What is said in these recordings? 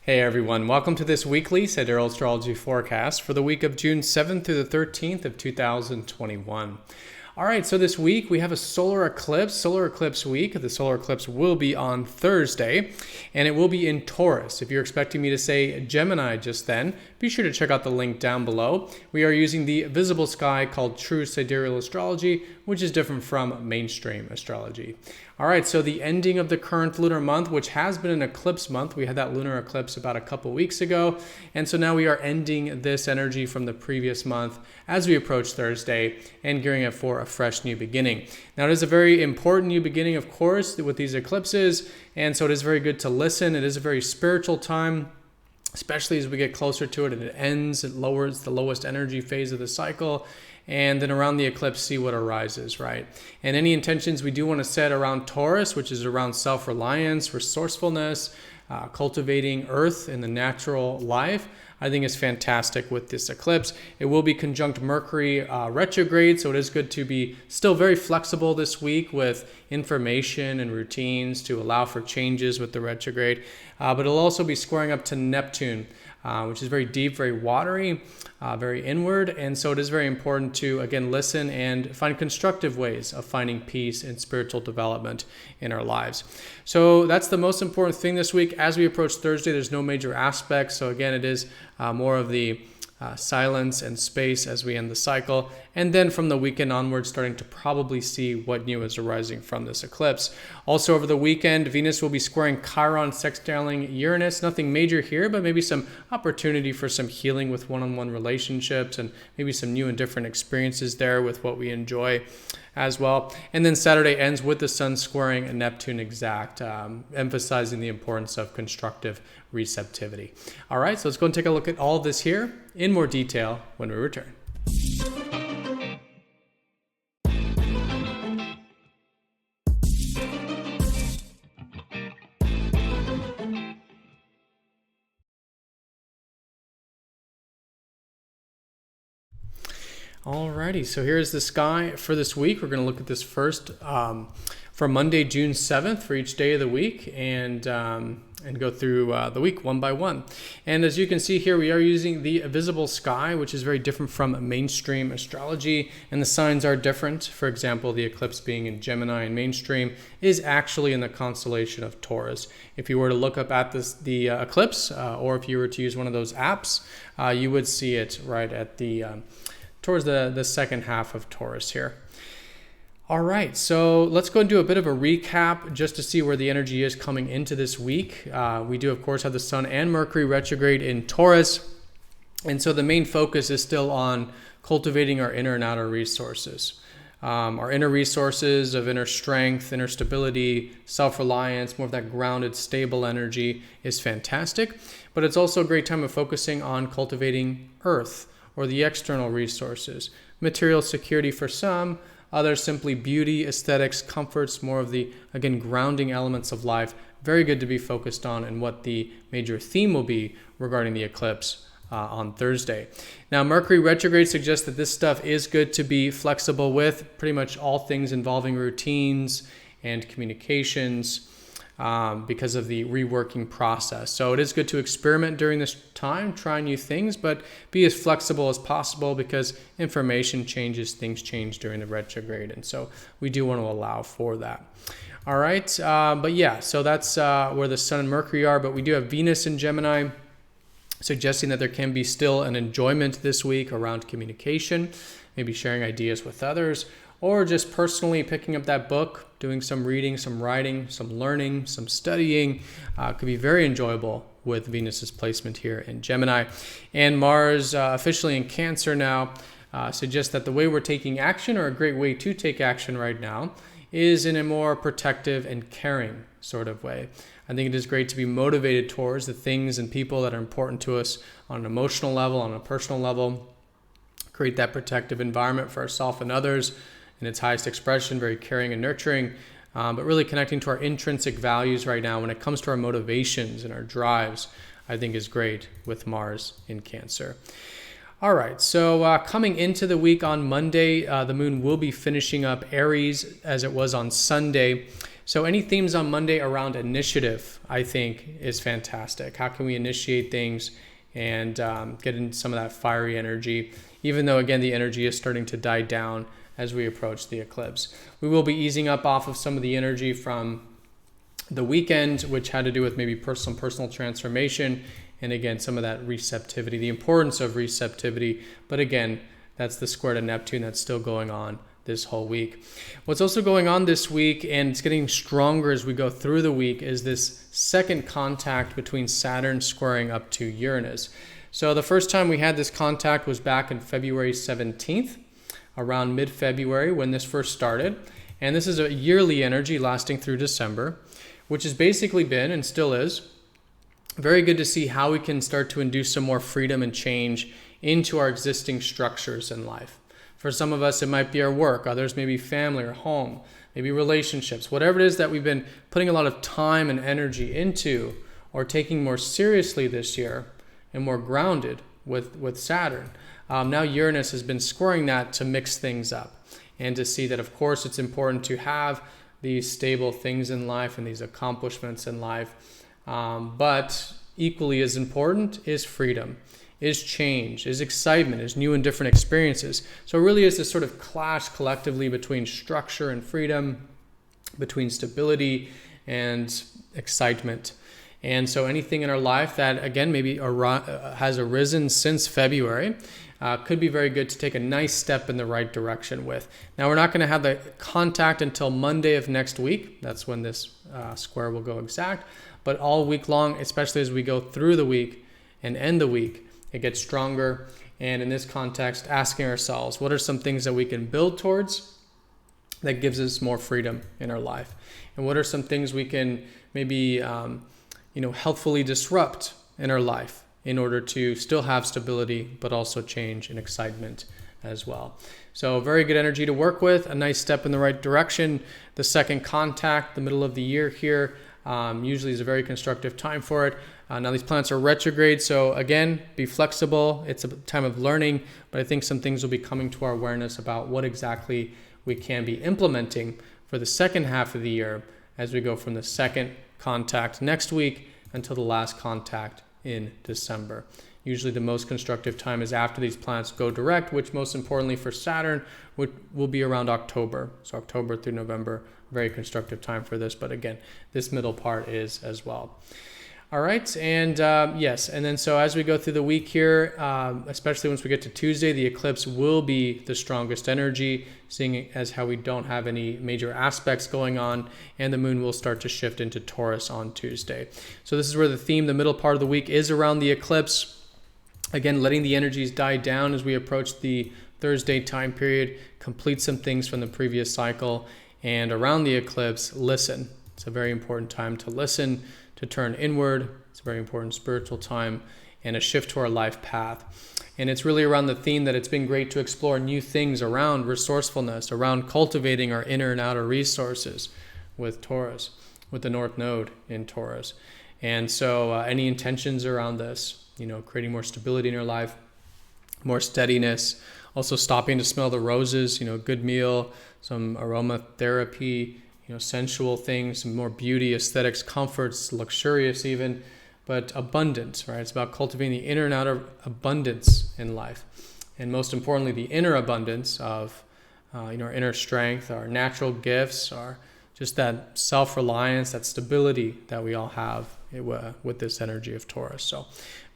Hey everyone, welcome to this weekly Sidereal Astrology forecast for the week of June 7th through the 13th of 2021. All right, so this week we have a solar eclipse week. The solar eclipse will be on Thursday, and it will be in Taurus. If you're expecting me to say Gemini just then, be sure to check out the link down below. We are using the visible sky called True Sidereal Astrology, which is different from mainstream astrology. All right, so the ending of the current lunar month, which has been an eclipse month. We had that lunar eclipse about a couple weeks ago, and so now we are ending this energy from the previous month as we approach Thursday and gearing up for a fresh new beginning. Now, it is a very important new beginning, of course, with these eclipses, and so it is very good to listen. It is a very spiritual time, especially as we get closer to it and it ends. It lowers the lowest energy phase of the cycle. And then around the eclipse, see what arises, right? And any intentions we do want to set around Taurus, which is around self-reliance, resourcefulness, cultivating Earth in the natural life, I think is fantastic with this eclipse. It will be conjunct Mercury Retrograde, so it is good to be still very flexible this week with information and routines to allow for changes with the retrograde. But it'll also be squaring up to Neptune, which is very deep, very watery, very inward. And so it is very important to, again, listen and find constructive ways of finding peace and spiritual development in our lives. So that's the most important thing this week. As we approach Thursday, there's no major aspects. So again, it is more of the silence and space as we end the cycle. And then from the weekend onwards, starting to probably see what new is arising from this eclipse. Also over the weekend, Venus will be squaring Chiron, sextiling Uranus. Nothing major here, but maybe some opportunity for some healing with one-on-one relationships and maybe some new and different experiences there with what we enjoy as well. And then Saturday ends with the sun squaring Neptune exact, emphasizing the importance of constructive receptivity. All right, so let's go and take a look at all of this here in more detail when we return. Alrighty, so here's the sky for this week. We're going to look at this first for Monday, June 7th for each day of the week and go through the week one by one. And as you can see here, we are using the visible sky, which is very different from mainstream astrology, and the signs are different. For example, the eclipse being in Gemini and mainstream is actually in the constellation of Taurus. If you were to look up at the eclipse, or if you were to use one of those apps, you would see it right at towards the second half of Taurus here. All right, so let's go and do a bit of a recap just to see where the energy is coming into this week. We do, of course, have the Sun and Mercury retrograde in Taurus. And so the main focus is still on cultivating our inner and outer resources. Our inner resources of inner strength, inner stability, self-reliance, more of that grounded, stable energy is fantastic. But it's also a great time of focusing on cultivating Earth, or the external resources. Material security for some, others simply beauty, aesthetics, comforts, more of the, again, grounding elements of life. Very good to be focused on, and what the major theme will be regarding the eclipse on Thursday. Now, Mercury retrograde suggests that this stuff is good to be flexible with, pretty much all things involving routines and communications, because of the reworking process. So it is good to experiment during this time, try new things, but be as flexible as possible because information changes, things change during the retrograde. And so we do want to allow for that. All right, but yeah, so that's where the Sun and Mercury are, but we do have Venus in Gemini, suggesting that there can be still an enjoyment this week around communication, maybe sharing ideas with others, or just personally picking up that book, doing some reading, some writing, some learning, some studying. Could be very enjoyable with Venus's placement here in Gemini. And Mars, officially in Cancer now, suggests that the way we're taking action, or a great way to take action right now, is in a more protective and caring sort of way. I think it is great to be motivated towards the things and people that are important to us on an emotional level, on a personal level. Create that protective environment for ourselves and others in its highest expression, very caring and nurturing, but really connecting to our intrinsic values right now when it comes to our motivations and our drives, I think is great with Mars in Cancer. All right, so coming into the week on Monday, the moon will be finishing up Aries as it was on Sunday. So any themes on Monday around initiative, I think, is fantastic. How can we initiate things and get in some of that fiery energy, even though, again, the energy is starting to die down as we approach the eclipse. We will be easing up off of some of the energy from the weekend, which had to do with maybe some personal transformation, and again, some of that receptivity, the importance of receptivity. But again, that's the square to Neptune that's still going on this whole week. What's also going on this week, and it's getting stronger as we go through the week, is this second contact between Saturn squaring up to Uranus. So the first time we had this contact was back in February 17th, around mid-February when this first started. And this is a yearly energy lasting through December, which has basically been, and still is, very good to see how we can start to induce some more freedom and change into our existing structures in life. For some of us, it might be our work. Others maybe family or home, maybe relationships. Whatever it is that we've been putting a lot of time and energy into or taking more seriously this year and more grounded with Saturn. Now Uranus has been squaring that to mix things up and to see that, of course, it's important to have these stable things in life and these accomplishments in life. But equally as important is freedom, is change, is excitement, is new and different experiences. So it really is this sort of clash collectively between structure and freedom, between stability and excitement. And so anything in our life that, again, maybe has arisen since February, could be very good to take a nice step in the right direction with. Now, we're not going to have the contact until Monday of next week. That's when this square will go exact. But all week long, especially as we go through the week and end the week, it gets stronger. And in this context, asking ourselves, what are some things that we can build towards that gives us more freedom in our life? And what are some things we can maybe healthfully disrupt in our life in order to still have stability, but also change and excitement as well. So very good energy to work with, a nice step in the right direction. The second contact, the middle of the year here, usually is a very constructive time for it. Now these planets are retrograde, so again, be flexible. It's a time of learning, but I think some things will be coming to our awareness about what exactly we can be implementing for the second half of the year as we go from the second contact next week until the last contact in December. Usually the most constructive time is after these planets go direct, which most importantly for Saturn will be around October. So October through November, very constructive time for this. But again, this middle part is as well. All right, and yes, and then so as we go through the week here, especially once we get to Tuesday, the eclipse will be the strongest energy, seeing as how we don't have any major aspects going on, and the moon will start to shift into Taurus on Tuesday. So this is where the theme, the middle part of the week, is around the eclipse. Again, letting the energies die down as we approach the Thursday time period, complete some things from the previous cycle, and around the eclipse, listen. It's a very important time to listen, to turn inward. It's a very important spiritual time and a shift to our life path. And it's really around the theme that it's been great to explore new things around resourcefulness, around cultivating our inner and outer resources with Taurus, with the North Node in Taurus. And so any intentions around this, creating more stability in your life, more steadiness, also stopping to smell the roses, good meal, some aromatherapy, sensual things, some more beauty, aesthetics, comforts, luxurious even, but abundance, right? It's about cultivating the inner and outer abundance in life. And most importantly, the inner abundance of, our inner strength, our natural gifts, our just that self-reliance, that stability that we all have with this energy of Taurus. So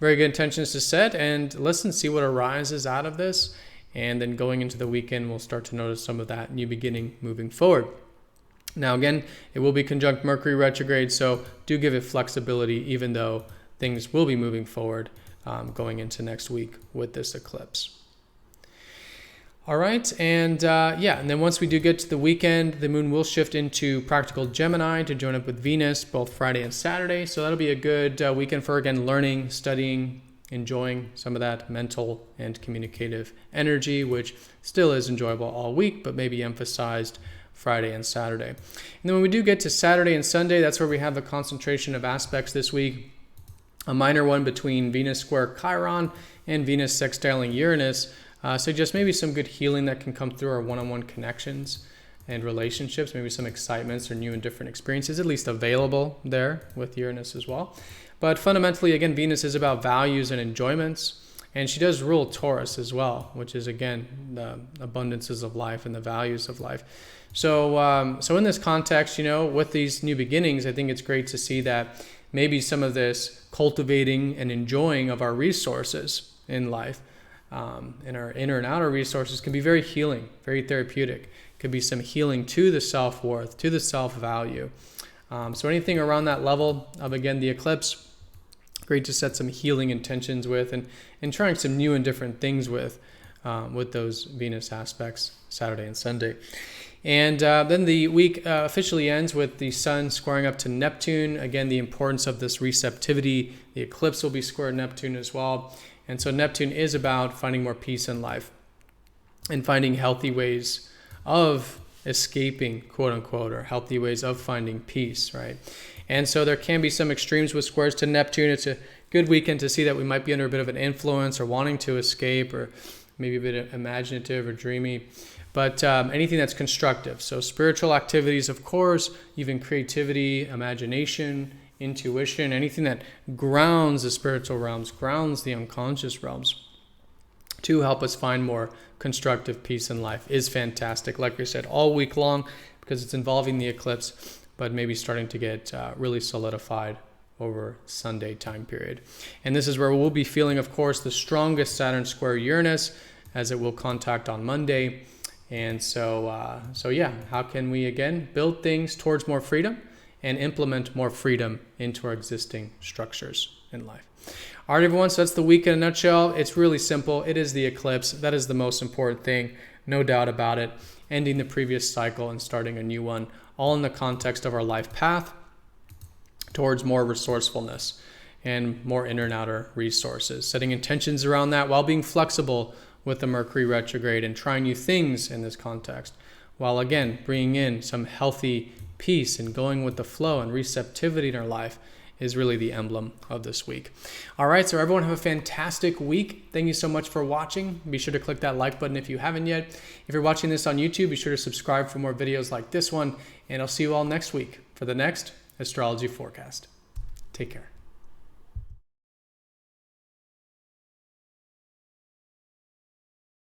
very good intentions to set and listen, see what arises out of this. And then going into the weekend, we'll start to notice some of that new beginning moving forward. Now, again, it will be conjunct Mercury retrograde, so do give it flexibility, even though things will be moving forward going into next week with this eclipse. All right, and and then once we do get to the weekend, the moon will shift into practical Gemini to join up with Venus both Friday and Saturday. So that'll be a good weekend for, again, learning, studying, enjoying some of that mental and communicative energy, which still is enjoyable all week, but maybe emphasized Friday and Saturday. And then when we do get to Saturday and Sunday, that's where we have the concentration of aspects this week. A minor one between Venus square Chiron and Venus sextiling Uranus. So just maybe some good healing that can come through our one-on-one connections and relationships, maybe some excitements or new and different experiences, at least available there with Uranus as well. But fundamentally, again, Venus is about values and enjoyments. And she does rule Taurus as well, which is, again, the abundances of life and the values of life. So so in this context, with these new beginnings, I think it's great to see that maybe some of this cultivating and enjoying of our resources in life, and our inner and outer resources, can be very healing, very therapeutic. Could be some healing to the self-worth, to the self-value. So anything around that level of, again, the eclipse, great to set some healing intentions with, and trying some new and different things with those Venus aspects, Saturday and Sunday. And then the week officially ends with the Sun squaring up to Neptune. Again, the importance of this receptivity. The eclipse will be square Neptune as well. And so Neptune is about finding more peace in life and finding healthy ways of escaping, quote unquote, or healthy ways of finding peace, right? And so there can be some extremes with squares to Neptune. It's a good weekend to see that we might be under a bit of an influence or wanting to escape, or maybe a bit imaginative or dreamy. But anything that's constructive. So spiritual activities, of course, even creativity, imagination, intuition, anything that grounds the spiritual realms, grounds the unconscious realms, to help us find more constructive peace in life is fantastic. Like I said, all week long, because it's involving the eclipse, but maybe starting to get really solidified over Sunday time period. And this is where we'll be feeling, of course, the strongest Saturn square Uranus, as it will contact on Monday. And so yeah, how can we, again, build things towards more freedom and implement more freedom into our existing structures in life? All right, everyone, so that's the week in a nutshell. It's really simple. It is the eclipse. That is the most important thing, no doubt about it. Ending the previous cycle and starting a new one, all in the context of our life path towards more resourcefulness and more inner and outer resources. Setting intentions around that while being flexible with the Mercury retrograde and trying new things in this context, while, again, bringing in some healthy peace and going with the flow and receptivity in our life is really the emblem of this week. All right, so everyone have a fantastic week. Thank you so much for watching. Be sure to click that like button if you haven't yet. If you're watching this on YouTube, be sure to subscribe for more videos like this one, and I'll see you all next week for the next astrology forecast. Take care.